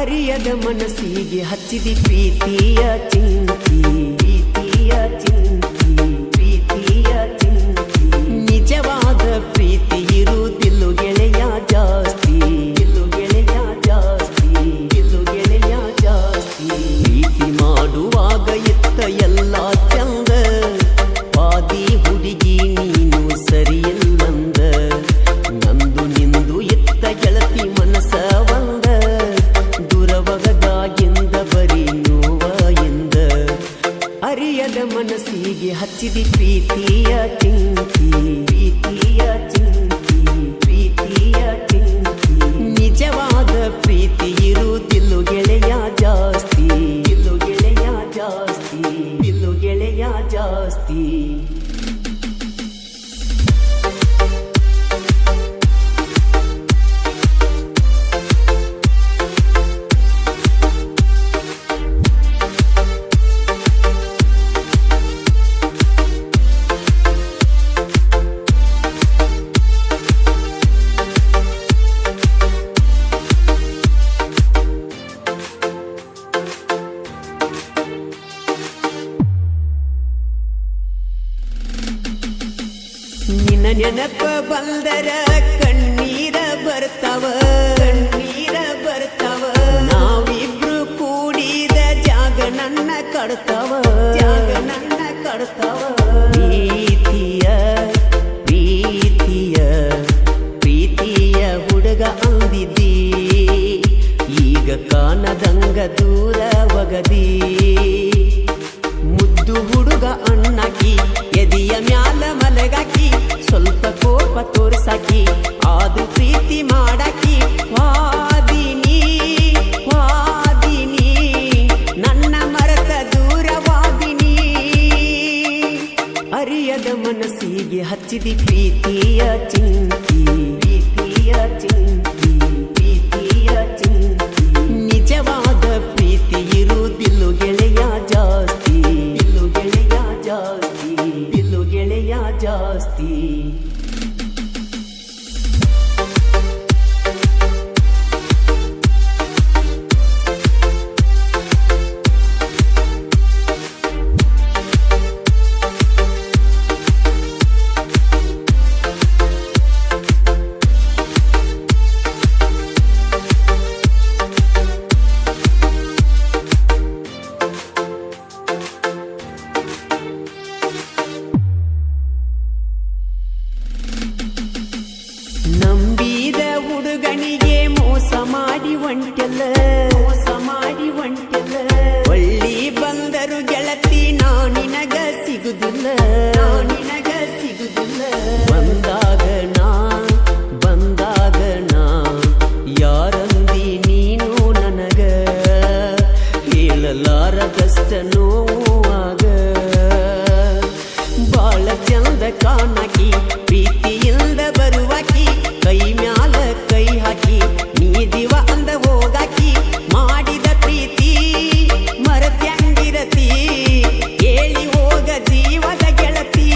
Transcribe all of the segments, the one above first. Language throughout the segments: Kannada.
ಅರಿಯದ ಮನಸ್ಸಿಗೆ ಹಚ್ಚಿದಿ ಪ್ರೀತಿಯ ಚಿಂತಿ ಪ್ರೀತಿಯ ಚಿಂತಿ ಪ್ರೀತಿಯ ಚಿಂತಿ ನಿಜವಾದ ಪ್ರೀತಿ ಇರುವುದಿಲ್ಲ ಗೆಳೆಯ ಜಾಸ್ತಿ ಇಲ್ಲು ಗೆಳೆಯ ಜಾಸ್ತಿ ಇಲ್ಲು ಗೆಳೆಯ ಜಾಸ್ತಿ ಪ್ರೀತಿ ಮಾಡುವಾಗ ಇತ್ತ ಎಲ್ಲ ಚಂದ ಪಾದಿ ಹುಡುಗಿ ನೀನು ಸರಿಯಿಲ್ಲಂದ ನಂದು ನಿಂದು ಇತ್ತ ಗೆಳತಿ ಮನಸ ಒಂದ ದುರವಗದಾಗಿಂದ ಬರೀ ನೋವ ಎಂದ ಅರಿಯದ ಮನಸ್ಸಿಗೆ ಹಚ್ಚಿದಿ ಪ್ರೀತಿಯ ಚಿಂತಿ ಪ್ರೀತಿಯ ಚಿಂತಿ ಪ್ರೀತಿಯ ಚಿಂತಿ ನಿಜವಾದ ಪ್ರೀತಿ ಇರುವುದಿಲ್ಲ ಗೆಳೆಯ ಜಾಸ್ತಿ ಇಲ್ಲು ಗೆಳೆಯ ಜಾಸ್ತಿ ಇಲ್ಲು ಗೆಳೆಯ ಜಾಸ್ತಿ ನಿನ್ನ ನೆನಪ ಬಂದರ ಕಣ್ಣೀರ ಬರ್ತಾವ ಕಣ್ಣೀರ ಬರ್ತಾವ ನಾವಿಬ್ರು ಕೂಡಿದ ಜಾಗ ನನ್ನ ಕಡ್ತಾವ ಜಾಗ ನನ್ನ ಕಡ್ತಾವ ಪ್ರೀತಿಯ ಪ್ರೀತಿಯ ಪ್ರೀತಿಯ ಹುಡುಗ ಅಂದಿದ್ದಿ ಈಗ ಕಾಣದಂಗ ದೂರ ಒಗದಿ ಮುದ್ದು ಹುಡುಗ ಅಣ್ಣಾಕಿ ಎದಿಯ ಮ್ಯಾಲ ಮಲಗಾಕಿ ಸ್ವಲ್ಪ ಕೋಪ ತೋರ್ಸಾಕಿ ಆದು ಪ್ರೀತಿ ಮಾಡಾಕಿ ವಾದಿನಿ ವಾದಿನಿ ನನ್ನ ಮರೆತ ದೂರವಾದಿನಿ ಅರಿಯದ ಮನಸ್ಸಿಗೆ ಹಚ್ಚಿದಿ ಪ್ರೀತಿಯ ಚಿಂತಿ ಪ್ರೀತಿಯ ಚಿಂತಿ ಪ್ರೀತಿಯ ಚಿಂತಿ ನಿಜವಾದ ಪ್ರೀತಿ ಇರುವುದಿಲ್ಲ ಗೆಳೆಯ ಜಾಸ್ತಿ ಇಲ್ಲು ಗೆಳೆಯ ಜಾಸ್ತಿ ಇಲ್ಲು ಗೆಳೆಯ ಜಾಸ್ತಿ ನಂಬಿದ ಹುಡುಗನಿಗೆ ಮೋಸ ಮಾಡಿ ಒಂಟೆಲ್ಲ ಮೋಸ ಮಾಡಿ ಒಂಟೆಲ್ಲ ಒಳ್ಳಿ ಬಂದರು ಗೆಳತಿ ನಿನಗ ಸಿಗುದಿಲ್ಲ ನಿನಗ ಸಿಗುದಿಲ್ಲ ಬಂದಾಗ ನಾ ಯಾರಂದಿ ನೀನು ನನಗ ಹೇಳಲಾರದಷ್ಟ ನೋವಾಗ ಬಾಳ ಚಂದ ಕಾಣಕಿ ಪ್ರೀತಿಯಿಂದ ಬರುವಾಕಿ ಕೈ ಮ್ಯಾಲ ಕೈ ಹಾಕಿ ನೀ ಜೀವ ಅಂದ ಹೋಗಾಕಿ ಮಾಡಿದ ಪ್ರೀತಿ ಮರತ್ಯಂಗಿರತಿ ಹೇಳಿ ಹೋಗ ಜೀವದ ಗೆಳತಿ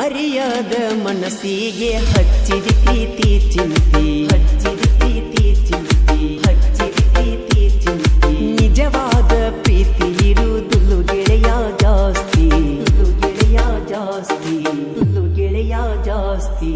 ಅರಿಯದ ಮನಸ್ಸಿಗೆ ಹಚ್ಚಿದ ಪ್ರೀತಿ ಚಿಂತಿ ಹಚ್ಚಿದ ಪ್ರೀತಿ ಚಿಂತಿ ಹಚ್ಚಿದ ಪ್ರೀತಿ ಚಿಂತಿ ನಿಜವಾದ ಪ್ರೀತಿ ಇರುವುದಿಲ್ಲ ಗೆಳೆಯ ಜಾಸ್ತಿ ಇಲ್ಲು ಗೆಳೆಯ ಜಾಸ್ತಿ ಇಲ್ಲು ಗೆಳೆಯ ಜಾಸ್ತಿ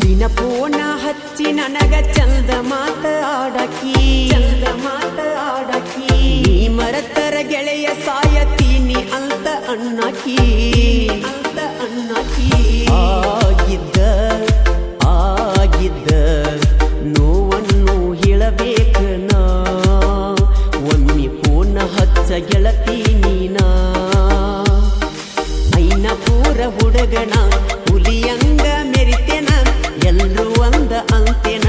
ದಿನ ಪೋನ ಹಚ್ಚಿ ನನಗ ಚಂದ ಮಾತ ಆಡಕಿ ಚಂದ ಮಾತ ಆಡಕಿ ನೀ ಮರತರ ಗೆಳೆಯ ಸಾಯತೀನಿ ಅಂತ ಅಣ್ಣಾಕಿ ಅಂತ ಅಣ್ಣಾಕಿ ಆಗಿದ್ದ ನೋವನ್ನು ಹೇಳಬೇಕ ನಾ ಒಮ್ಮೆ ಪೋನ ಹಚ್ಚ ಗೆಳತಿ ನೀನಾ ಐನ ಪೂರ ಹುಡುಗನ ಹುಲಿಯಂಗ ಮೆರಿತೆನ ಎಲ್ರೂ ಅಂದ ಅಂತೆನ